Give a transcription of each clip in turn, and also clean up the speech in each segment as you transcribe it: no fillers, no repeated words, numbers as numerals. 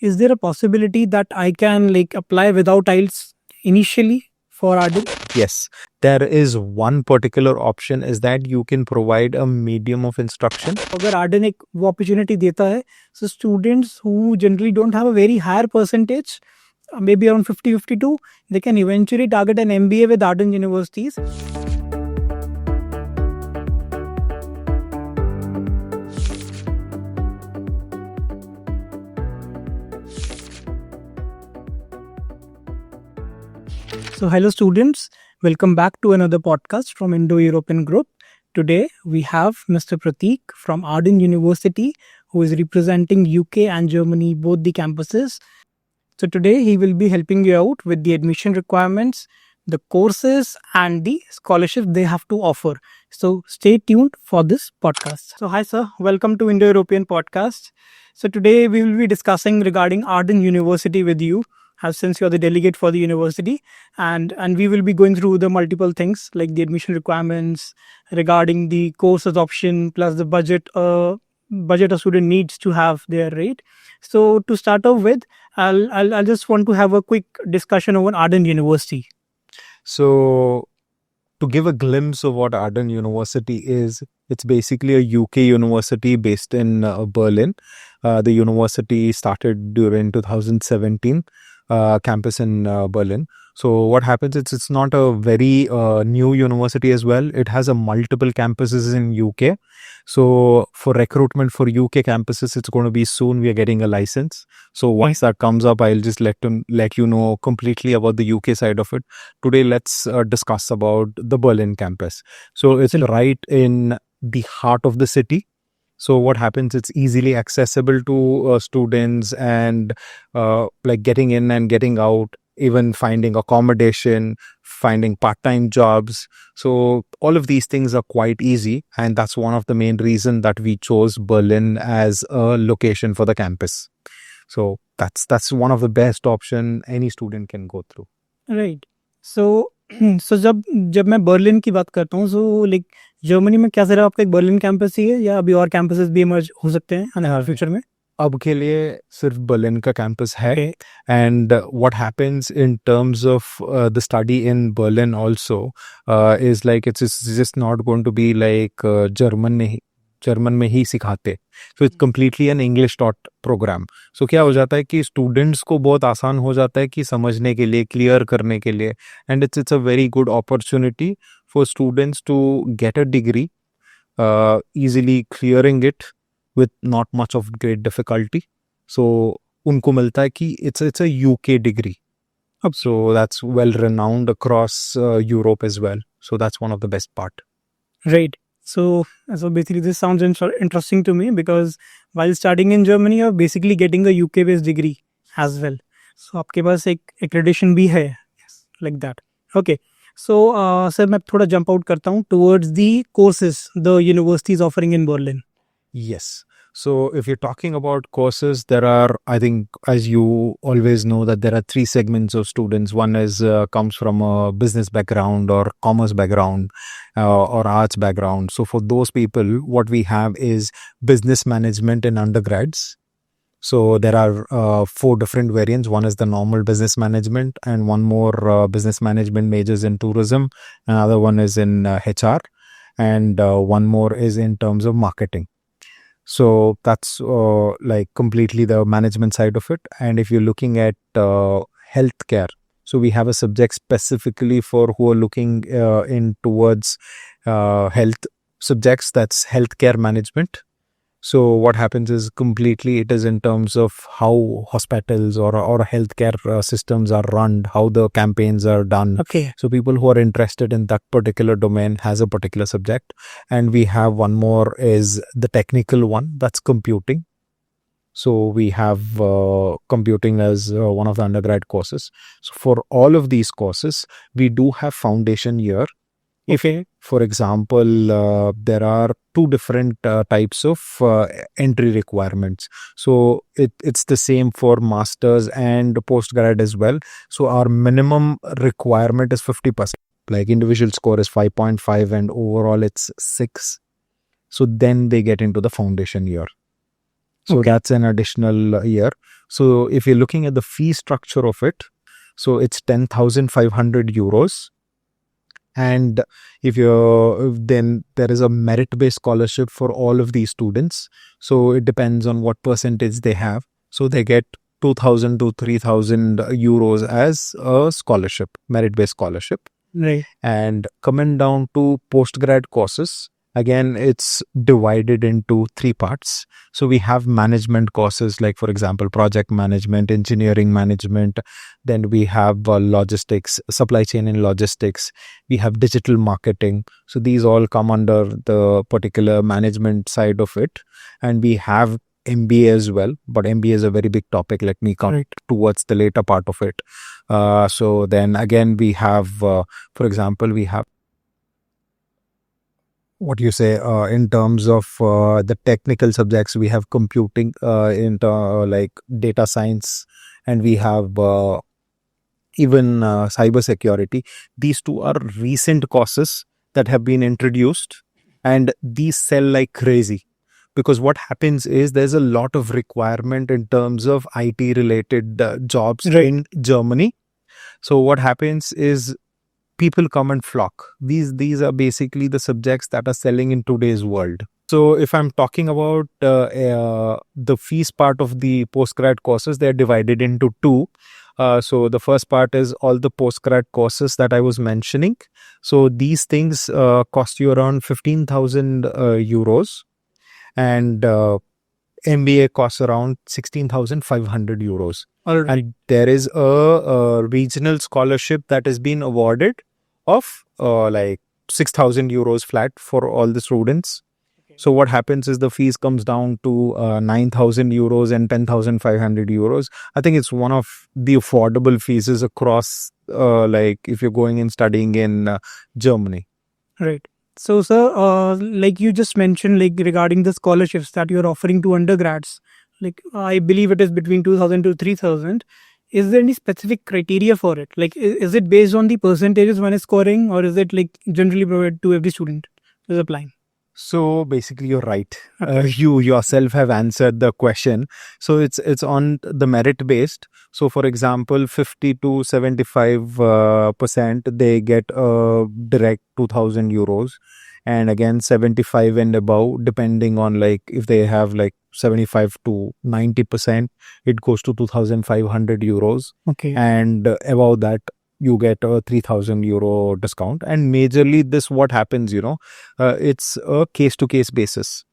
is there a possibility that I can apply without IELTS initially for Arden? Yes, there is one particular option is that you can provide a medium of instruction. अगर Arden एक वो opportunity देता है, so students who generally don't have a very higher percentage, maybe around 50-52, they can eventually target an MBA with Arden universities. So hello students, welcome back to another podcast from Indo European group. Today we have Mr. Prateek from Arden University who is representing UK and Germany, both the campuses. So today he will be helping you out with the admission requirements, the courses and the scholarships they have to offer. So stay tuned for this podcast. So hi sir, welcome to Indo European podcast. So today we will be discussing regarding Arden University with you, as since you're the delegate for the university, and we will be going through the multiple things like the admission requirements regarding the courses option plus the budget a student needs to have their rate. So to start off with, I'll just want to have a quick discussion over Arden University. So to give a glimpse of what Arden University is, it's basically a UK university based in Berlin. The university started during 2017. Campus in Berlin. So what happens is it's not a very new university as well. It has a multiple campuses in UK. So for recruitment for UK campuses, it's going to be soon. We are getting a license. So once that comes up, I'll just let you know completely about the UK side of it. Today, let's discuss about the Berlin campus. So it's right in the heart of the city. So what happens, it's easily accessible to students and like getting in and getting out, even finding accommodation, finding part-time jobs. So all of these things are quite easy. And that's one of the main reasons that we chose Berlin as a location for the campus. So that's one of the best option any student can go through. Right. So जब मैं Berlin की बात करता हूँ, so like Germany में क्या सिर्फ आपका एक बर्लिन कैंपस ही है या अभी और कैंपसेस भी इमर्ज हो सकते हैं आने वाले फ्यूचर में? अब के लिए सिर्फ बर्लिन का कैंपस है. And what happens in terms of the study in Berlin also is like it's just not going to be like German में ही सिखाते. So it's completely an English taught programme. सो क्या हो जाता है कि स्टूडेंट्स को बहुत आसान हो जाता है कि समझने के लिए, क्लियर करने के लिए. And it's a very good opportunity for students to get a degree easily clearing it with not much of great difficulty. So unko milta hai ki it's a UK degree. So that's well renowned across Europe as well. So that's one of the best part. Right. So basically this sounds interesting to me because while studying in Germany you're basically getting a UK based degree as well. So आपके पास एक accreditation भी है, like that. Okay. So sir मैं थोड़ा jump out करता हूँ towards the courses the university is offering in Berlin. Yes. So if you're talking about courses, there are, I think, as you always know, that there are three segments of students. One is comes from a business background or commerce background or arts background. So for those people, what we have is business management in undergrads. So there are four different variants. One is the normal business management and one more business management majors in tourism. Another one is in HR and one more is in terms of marketing. So that's like completely the management side of it. And if you're looking at healthcare, so we have a subject specifically for who are looking in towards health subjects, that's healthcare management. So what happens is completely it is in terms of how hospitals or healthcare systems are run, how the campaigns are done. Okay. So people who are interested in that particular domain has a particular subject. And we have one more is the technical one, that's computing. So we have computing as one of the undergrad courses. So for all of these courses, we do have foundation year. Okay. For example, there are two different types of entry requirements. So it's the same for masters and postgrad as well. So our minimum requirement is 50%. Like individual score is 5.5 and overall it's 6. So then they get into the foundation year. So Okay. that's an additional year. So if you're looking at the fee structure of it, so it's 10,500 euros. And if you're then there is a merit-based scholarship for all of these students. So it depends on what percentage they have. So they get 2,000 to 3,000 euros as a scholarship, merit-based scholarship. Right. And coming down to postgrad courses, again, it's divided into three parts. So we have management courses, like, for example, project management, engineering management. Then we have logistics, supply chain and logistics. We have digital marketing. So these all come under the particular management side of it. And we have MBA as well, but MBA is a very big topic. Let me come towards the later part of it. So then again, we have, for example, we have what you say in terms of the technical subjects. We have computing like data science, and we have even cyber security. These two are recent courses that have been introduced, and these sell like crazy. Because what happens is there's a lot of requirement in terms of IT related jobs in Germany. So what happens is people come and flock. These are basically the subjects that are selling in today's world. So if I'm talking about the fees part of the postgrad courses, they're divided into two. So the first part is all the postgrad courses that I was mentioning. So these things cost you around 15,000 euros, and MBA costs around 16,500 euros. And there is a regional scholarship that has been awarded of like 6,000 euros flat for all the students. So what happens is the fees comes down to 9,000 euros and 10,500 euros. I think it's one of the affordable fees across like if you're going and studying in Germany. Right. So, sir, like you just mentioned, like regarding the scholarships that you're offering to undergrads, like I believe it is between 2,000 to 3,000. Is there any specific criteria for it? Like, is it based on the percentages one is scoring, or is it like generally provided to every student who is applying? So basically, you're right. You yourself have answered the question. So it's on the merit based. So for example, 50 to 75% they get direct 2,000 euros, and again 75 and above, depending on like if they have like 75 to 90%, it goes to 2,500 euros. Okay. And above that, you get a 3,000 euro discount. And majorly this what happens, it's a case to case basis.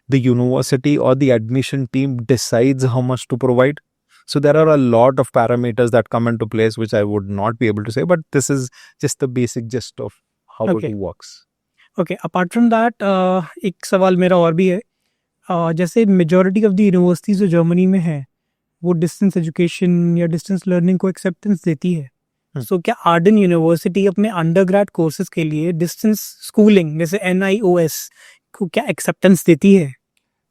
The university or the admission team decides how much to provide. So there are a lot of parameters that come into place, which I would not be able to say, but this is just the basic gist of how it works. Okay, apart from that, एक सवाल मेरा और भी है. जैसे majority of the universities जो Germany में है वो डिस्टेंस एजुकेशन या डिस्टेंस लर्निंग को एक्सेप्टेंस देती है. सो क्या आर्डन यूनिवर्सिटी अपने अंडरग्रेड कोर्सेज के लिए डिस्टेंस स्कूलिंग जैसे NIOS को क्या एक्सेप्टेंस देती है?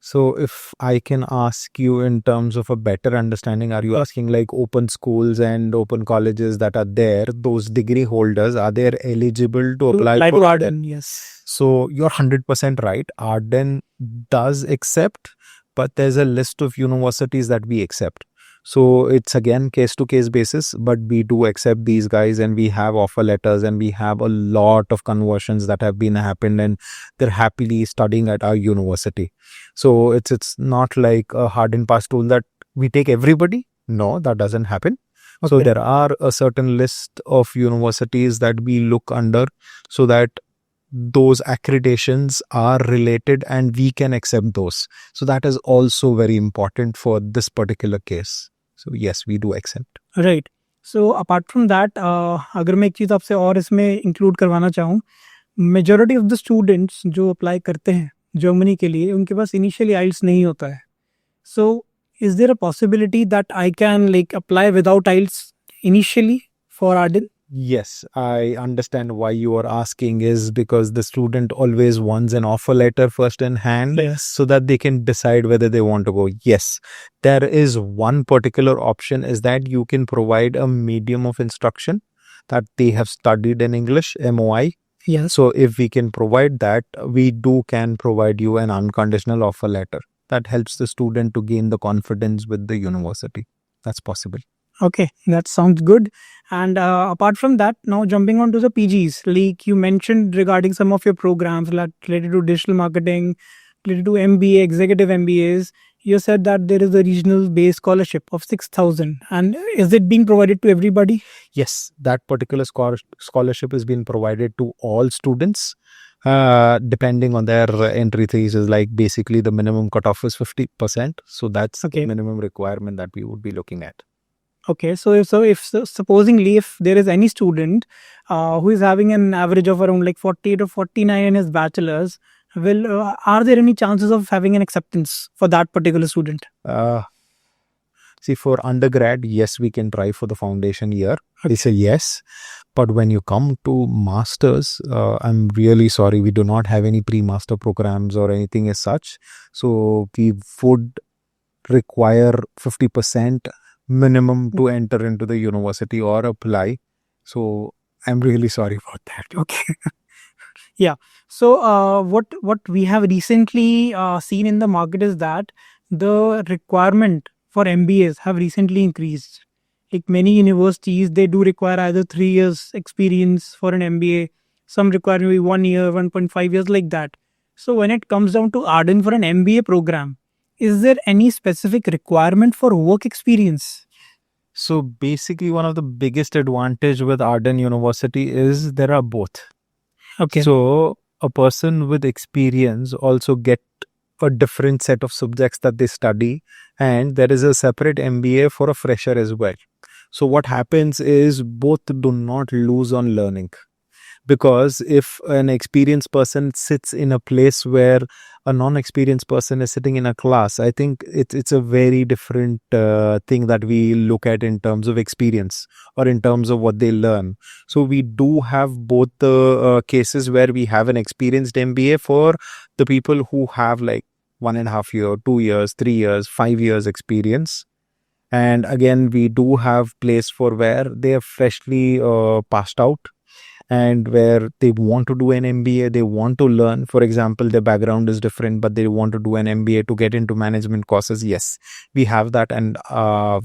So if I can ask you in terms of a better understanding, are you asking like open schools and open colleges that are there, those degree holders, are they eligible to apply to for Arden? Yes. So you're 100% right. Arden does accept, but there's a list of universities that we accept. So it's again case to case basis, but we do accept these guys, and we have offer letters, and we have a lot of conversions that have been happened, and they're happily studying at our university. So it's not like a hard and fast rule that we take everybody. No, that doesn't happen. Okay. So there are a certain list of universities that we look under so that those accreditations are related and we can accept those. So that is also very important for this particular case. So yes, we do accept. Right. So apart from that, अगर मैं एक चीज़ आपसे और इसमें include करवाना चाहूँ, majority of the students जो apply करते हैं जर्मनी के लिए उनके पास इनिशियली आइल्स नहीं होता है. So is there a possibility that I can like apply without IELTS initially for Arden? Yes, I understand why you are asking is because the student always wants an offer letter first in hand, so that they can decide whether they want to go. Yes, there is one particular option is that you can provide a medium of instruction that they have studied in English, MOI. Yes. So if we can provide that, we can provide you an unconditional offer letter. that helps the student to gain the confidence with the university. That's possible. Okay, that sounds good. And apart from that, now jumping on to the PGs, like you mentioned regarding some of your programs related to digital marketing, related to MBA, executive MBAs, you said that there is a regional based scholarship of 6,000. And is it being provided to everybody? Yes, that particular scholarship has been provided to all students. Depending on their entry thesis, like basically the minimum cutoff is 50%. So that's the Okay. minimum requirement that we would be looking at. Okay, so supposingly if there is any student who is having an average of around like 48 or 49 in his bachelor's, will are there any chances of having an acceptance for that particular student? See, for undergrad, yes, we can try for the foundation year. Okay. It's a yes. But when you come to masters, I'm really sorry, we do not have any pre-master programs or anything as such. So we would require 50% minimum to enter into the university or apply. So I'm really sorry about that. Okay. Yeah. So what we have recently seen in the market is that the requirement for MBAs have recently increased. Like many universities, they do require either 3 years experience for an MBA. Some require maybe 1 year, 1.5 years, like that. So when it comes down to Arden for an MBA program, is there any specific requirement for work experience? So basically, one of the biggest advantage with Arden University is there are both. Okay. So a person with experience also get a different set of subjects that they study, and there is a separate MBA for a fresher as well. So what happens is both do not lose on learning. Because if an experienced person sits in a place where a non-experienced person is sitting in a class, I think it's a very different thing that we look at in terms of experience or in terms of what they learn. So we do have both the cases where we have an experienced MBA for the people who have like 1.5 year, 2 years, 3 years, 5 years experience. And again, we do have place for where they are freshly passed out and where they want to do an MBA, they want to learn. For example, their background is different, but they want to do an MBA to get into management courses. Yes, we have that, and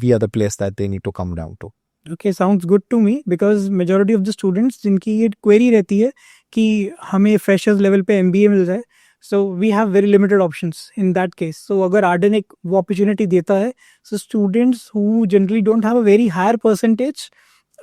we are the place that they need to come down to. Okay, sounds good to me because majority of the students जिनकी ये query रहती है कि हमें freshers level पे MBA मिल जाए, so we have very limited options in that case. So अगर Arden एक वो opportunity देता है, so students who generally don't have a very higher percentage,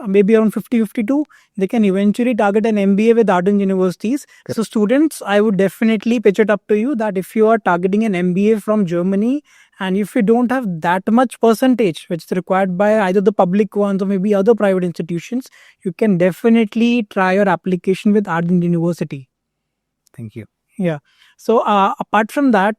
maybe around 50-52, they can eventually target an MBA with Arden universities. Correct. So students, I would definitely pitch it up to you that if you are targeting an MBA from Germany and if you don't have that much percentage which is required by either the public ones or maybe other private institutions, you can definitely try your application with Arden University. Thank you. Yeah. So apart from that,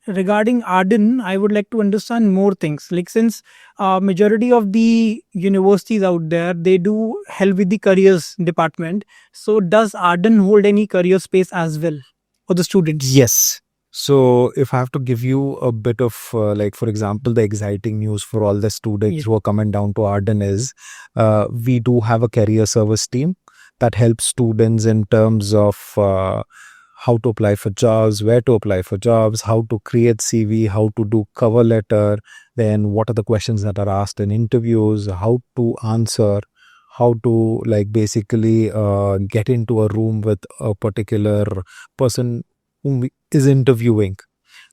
regarding Arden, I would like to understand more things. Like since majority of the universities out there, they do help with the careers department. So does Arden hold any career space as well for the students? Yes. So if I have to give you a bit of like, for example, the exciting news for all the students who are coming down to Arden is we do have a career service team that helps students in terms of how to apply for jobs, where to apply for jobs, how to create CV, how to do cover letter, then what are the questions that are asked in interviews, how to answer, how to like basically get into a room with a particular person who is interviewing.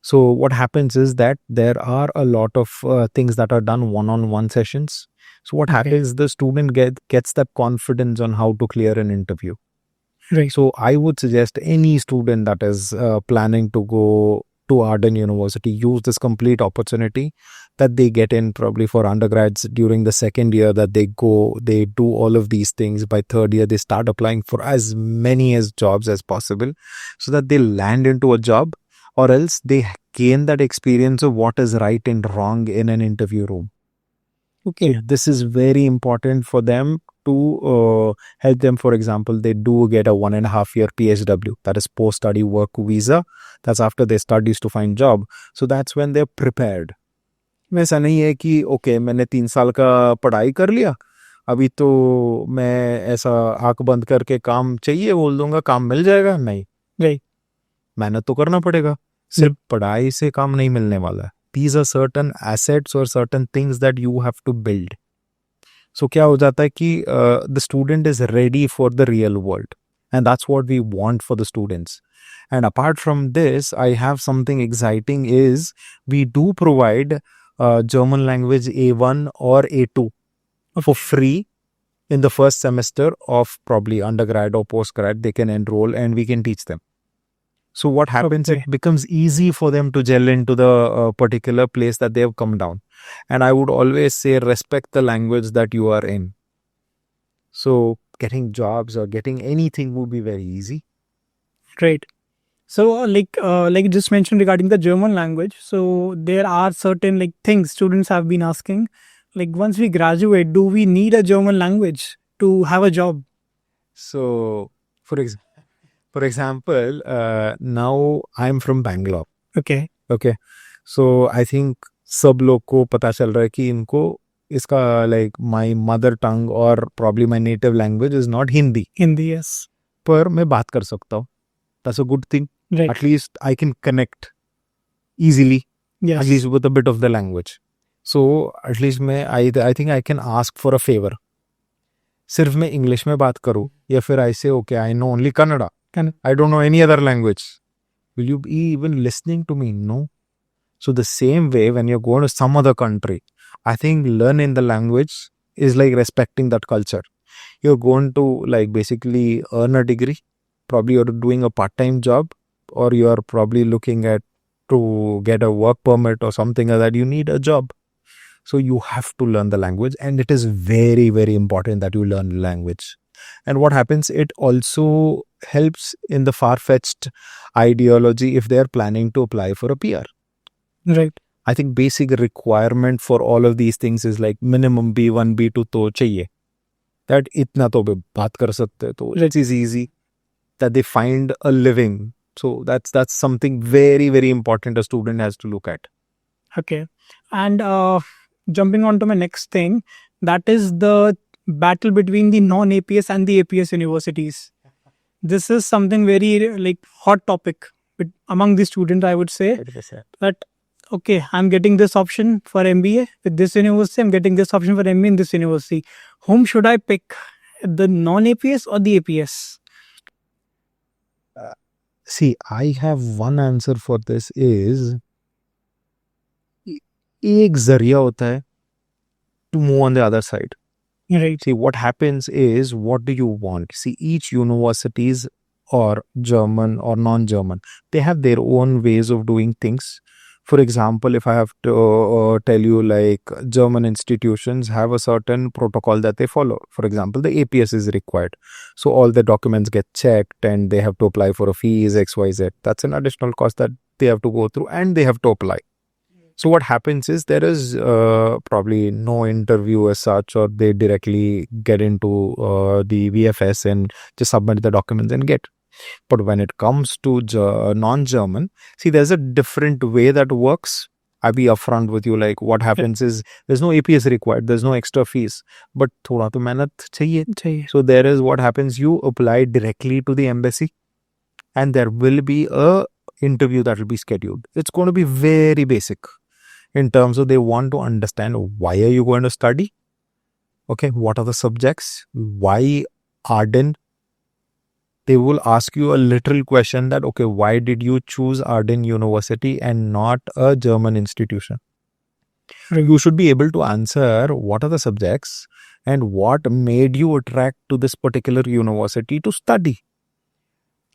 So what happens is that there are a lot of things that are done one-on-one sessions. So what happens, the student gets that confidence on how to clear an interview. Right. So I would suggest any student that is planning to go to Arden University, use this complete opportunity that they get in probably for undergrads during the second year that they go, they do all of these things. By third year, they start applying for as many as jobs as possible so that they land into a job, or else they gain that experience of what is right and wrong in an interview room. Okay. So this is very important for them to help them. For example, they do get a 1.5 year PSW, that is post-study work visa. That's after they studies to find job. So that's when they're prepared. वैसा नहीं है कि okay मैंने 3 साल का पढ़ाई कर लिया, अभी तो मैं ऐसा आंख बंद करके काम चाहिए बोल दूंगा, काम मिल जाएगा. नहीं, Right. मेहनत तो करना पड़ेगा. सिर्फ पढ़ाई से काम नहीं मिलने वाला. These are certain assets or certain things that you have to build. So क्या हो जाता है कि the student is ready for the real world, and that's what we want for the students. And apart from this, I have something exciting is we do provide German language A1 or A2 for free in the first semester of probably undergrad or postgrad. They can enroll and we can teach them. So what happens, it becomes easy for them to gel into the particular place that they have come down. And I would always say respect the language that you are in. So getting jobs or getting anything would be very easy. Great. So, like you just mentioned regarding the German language, so there are certain like things students have been asking. Like once we graduate, do we need a German language to have a job? So, for example, now I'm from Bangalore. Okay. Okay. So I think सब लोग को पता चल रहा है कि इनको इसका like my mother tongue or probably my native language is not Hindi. Hindi, yes. पर मैं बात कर सकता हूँ. That's a good thing. Right. At least I can connect easily. Yes. At least with a bit of the language. So at least I think I can ask for a favor. सिर्फ मैं English में बात करूँ या फिर I say okay I know only Kannada. I don't know any other language. Will you be even listening to me? No. So the same way when you're going to some other country, I think learning the language is like respecting that culture. You're going to like basically earn a degree. Probably you're doing a part-time job or you're probably looking at to get a work permit or something like that. You need a job. So you have to learn the language, and it is very, very important that you learn language. And what happens, it also helps in the far-fetched ideology if they're planning to apply for a PR. Right. I think basic requirement for all of these things is like minimum B1, B2 तो चाहिए. That इतना तो बात कर सकते हैं, तो it is easy that they find a living. So that's something very, very important a student has to look at. Okay. And jumping on to my next thing, that is the battle between the non-APS and the APS universities. This is something very like hot topic among the students, I would say. 100%. That okay, I'm getting this option for MBA with this university, I'm getting this option for MBA in this university. Whom should I pick? The non-APS or the APS? See, I have one answer for this is एक जरिया होता है to move on the other side. Right. See, what happens is, what do you want? See, each universities or German or non-German, they have their own ways of doing things. For example, if I have to tell you, like German institutions have a certain protocol that they follow. For example, the APS is required. So all the documents get checked and they have to apply for a fees, XYZ. That's an additional cost that they have to go through and they have to apply. So what happens is there is probably no interview as such, or they directly get into the VFS and just submit the documents and get. But when it comes to non-German, see, there's a different way that works. I'll be upfront with you. Like what happens is there's no APS required. There's no extra fees. But thoda to mehnat chahiye. So there is what happens. You apply directly to the embassy and there will be a interview that will be scheduled. It's going to be very basic in terms of they want to understand why are you going to study? Okay, what are the subjects? Why Arden? They will ask you a literal question that, okay, why did you choose Arden University and not a German institution? You should be able to answer what are the subjects and what made you attract to this particular university to study.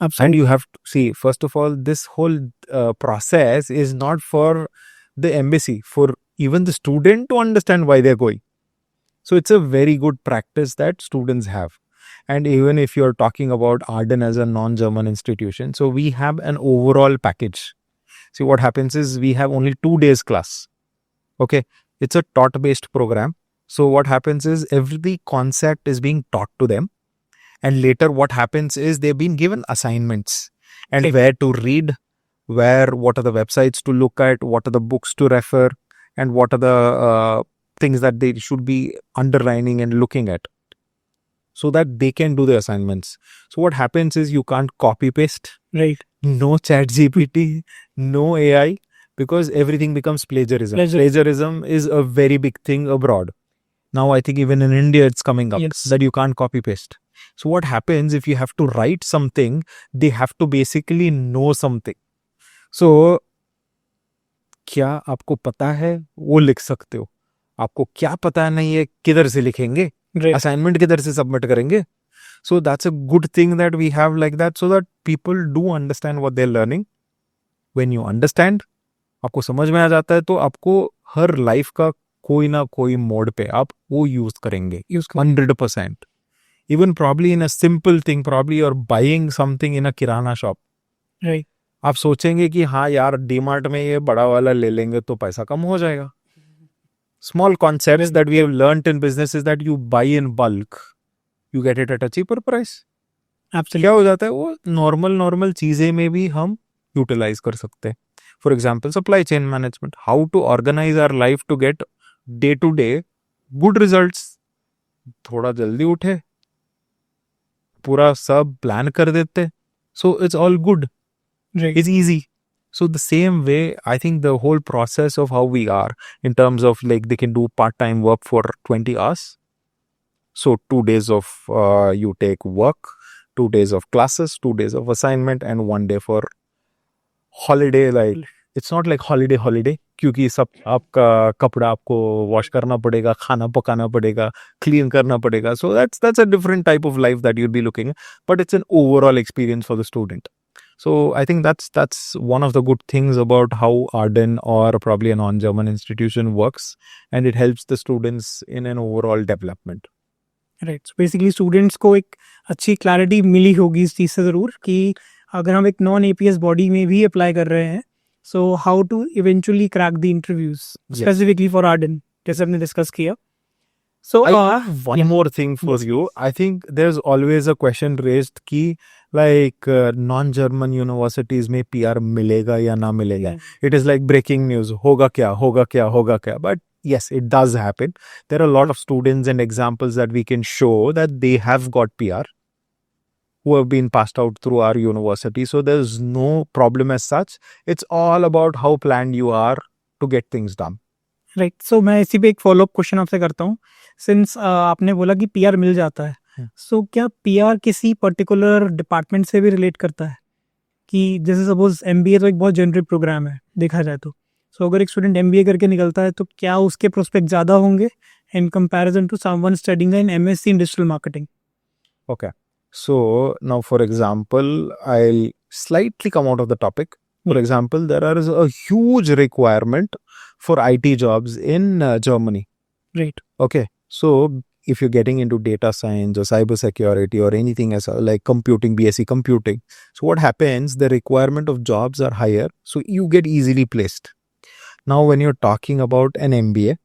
Absolutely. And you have to see, first of all, this whole process is not for the embassy, for even the student to understand why they're going. So it's a very good practice that students have. And even if you're talking about Arden as a non-German institution, so we have an overall package. See, what happens is we have only 2 days class. Okay. It's a taught-based program. So what happens is every concept is being taught to them. And later what happens is they've been given assignments and where to read, what are the websites to look at, what are the books to refer, and what are the things that they should be underlining and looking at so that they can do the assignments. So what happens is you can't copy paste. Right. No chat GPT, no AI, because everything becomes plagiarism. Plagiarism is a very big thing abroad. Now I think even in India it's coming up that you can't copy paste. So what happens if you have to write something, they have to basically know something. So क्या आपको पता है वो लिख सकते हो, आपको क्या पता नहीं है किधर से लिखेंगे, असाइनमेंट किधर से सबमिट करेंगे. So that's a good thing that we have like that, so that people do understand what they're learning. When you understand, आपको समझ में आ जाता है, तो आपको हर लाइफ का कोई ना कोई मोड पे आप वो यूज करेंगे 100%. Even probably in a simple thing, probably you're buying something in a kirana shop. Right. आप सोचेंगे कि हाँ यार डीमार्ट में ये बड़ा वाला ले लेंगे तो पैसा कम हो जाएगा. Small concepts that we have learnt in business is that you buy in bulk, you get it at a cheaper price. Absolutely. क्या हो जाता है वो नॉर्मल चीजें में भी हम यूटिलाइज कर सकते हैं. For example supply chain management, how to organize our life to get day to day good results. थोड़ा जल्दी उठे, पूरा सब प्लान कर देते, so it's all good, it's easy. So the same way, I think the whole process of how we are in terms of like they can do part-time work for 20 hours. So 2 days of you take work, 2 days of classes, 2 days of assignment, and 1 day for holiday. Like it's not like holiday क्योंकि सब आपका कपड़ा आपको wash करना पड़ेगा, खाना पकाना पड़ेगा, क्लीन करना पड़ेगा. So that's a different type of life that you'll be looking at, but it's an overall experience for the student. So I think that's one of the good things about how Arden or probably a non-German institution works, and it helps the students in an overall development. Right. So basically students को एक अच्छी clarity मिली होगी इस चीज़ से ज़रूर कि अगर हम एक नॉन एपीएस बॉडी में भी अप्लाई कर रहे हैं, so how to eventually crack the interviews specifically for Arden, जैसे हमने डिस्कस किया. So I have one more thing for you. I think there's always a question raised कि like non-German universities में PR मिलेगा या ना मिलेगा. It is like breaking news. होगा क्या, होगा क्या, होगा क्या. But yes, it does happen. There are a lot of students and examples that we can show that they have got PR who have been passed out through our university. So there's no problem as such. It's all about how planned you are to get things done. Right. So मैं इसी पे एक follow up question आपसे करता हूँ. Since आपने बोला कि पीआर मिल जाता है, सो क्या पीआर किसी पर्टिकुलर डिपार्टमेंट से भी रिलेट करता है? कि जैसे सपोज एमबीए तो एक बहुत जनरल प्रोग्राम है देखा जाए तो. सो अगर एक स्टूडेंट एमबीए करके निकलता है तो क्या उसके प्रोस्पेक्ट ज़्यादा होंगे in comparison to someone studying in MSc in digital marketing? Okay. So now, for example, I'll slightly come out of the topic. For example, there is a huge requirement for IT jobs in Germany. Right. Okay. So if you're getting into data science or cybersecurity or anything as like computing, BSc computing, so what happens, the requirement of jobs are higher, so you get easily placed. Now, when you're talking about an MBA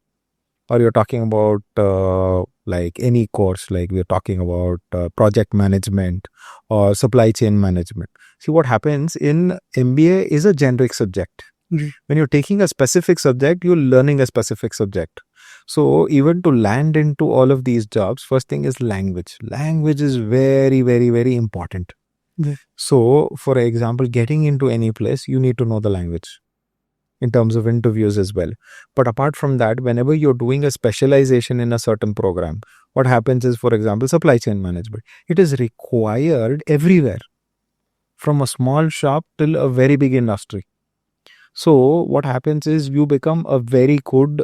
or you're talking about like any course, like we're talking about project management or supply chain management. See, what happens in MBA is a generic subject. When you're taking a specific subject, you're learning a specific subject. So even to land into all of these jobs, first thing is language. Language is very, very, very important. So, for example, getting into any place, you need to know the language in terms of interviews as well. But apart from that, whenever you're doing a specialization in a certain program, what happens is, for example, supply chain management. It is required everywhere, from a small shop till a very big industry. So what happens is you become a very good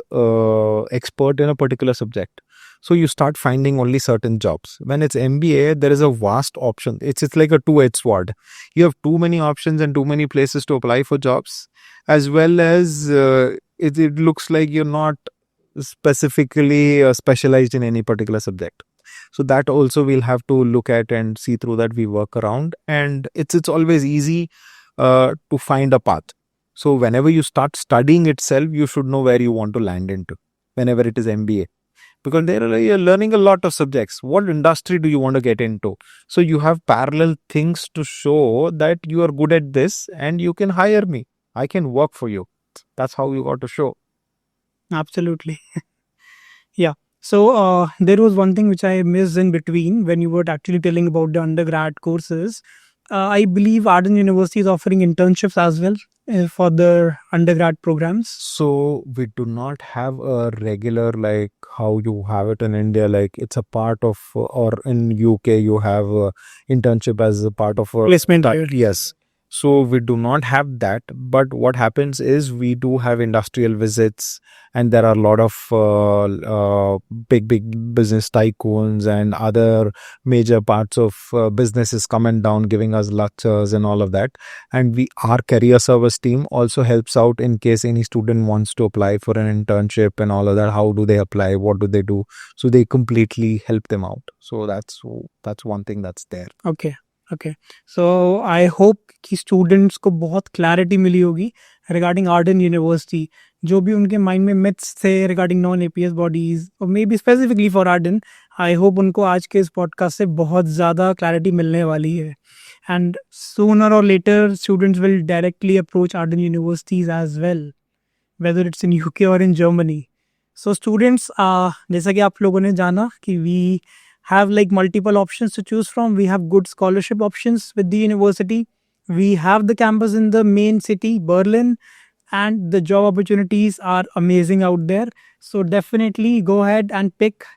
expert in a particular subject. So you start finding only certain jobs. When it's MBA, there is a vast option. It's like a two-edged sword. You have too many options and too many places to apply for jobs, as well as it looks like you're not specifically specialized in any particular subject. So that also we'll have to look at and see through that we work around. And it's always easy to find a path. So whenever you start studying itself, you should know where you want to land into whenever it is MBA. Because you're learning a lot of subjects. What industry do you want to get into? So you have parallel things to show that you are good at this and you can hire me. I can work for you. That's how you got to show. Absolutely. Yeah. So there was one thing which I missed in between when you were actually telling about the undergrad courses. I believe Arden University is offering internships as well for their undergrad programs. So we do not have a regular like how you have it in India, like it's a part of, or in UK you have a internship as a part of a Placement year. Yes. So we do not have that, but what happens is we do have industrial visits, and there are a lot of big business tycoons and other major parts of businesses coming down giving us lectures and all of that. And our career service team also helps out in case any student wants to apply for an internship and all of that. How do they apply? What do they do? So they completely help them out. So that's one thing that's there. Okay. So I hope कि students को बहुत clarity मिली होगी regarding Ardern university. जो भी उनके mind में myths थे regarding non APS bodies और maybe specifically for Arden, I hope उनको आज के इस पॉडकास्ट से बहुत ज़्यादा क्लैरिटी मिलने वाली है. And sooner or later students will directly approach Arden universities as well, whether it's in UK or in Germany. So students, जैसा कि आप लोगों ने जाना कि we have like multiple options to choose from. We have good scholarship options with the university. We have the campus in the main city, Berlin, and the job opportunities are amazing out there. So definitely go ahead and pick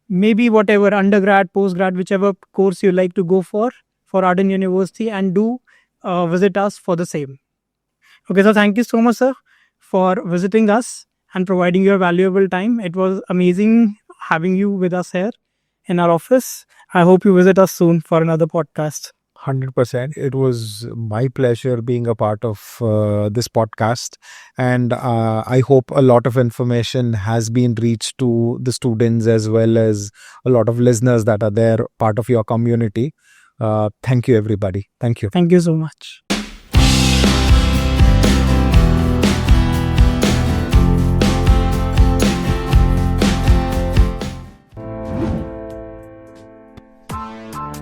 maybe whatever undergrad, postgrad, whichever course you like to go for Arden University, and do visit us for the same. Okay, so thank you so much, sir, for visiting us and providing your valuable time. It was amazing having you with us here in our office. I hope you visit us soon for another podcast. 100%. It was my pleasure being a part of this podcast. And I hope a lot of information has been reached to the students as well as a lot of listeners that are there, part of your community. Thank you, everybody. Thank you. Thank you so much.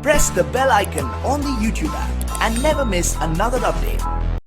Press the bell icon on the YouTube app and never miss another update.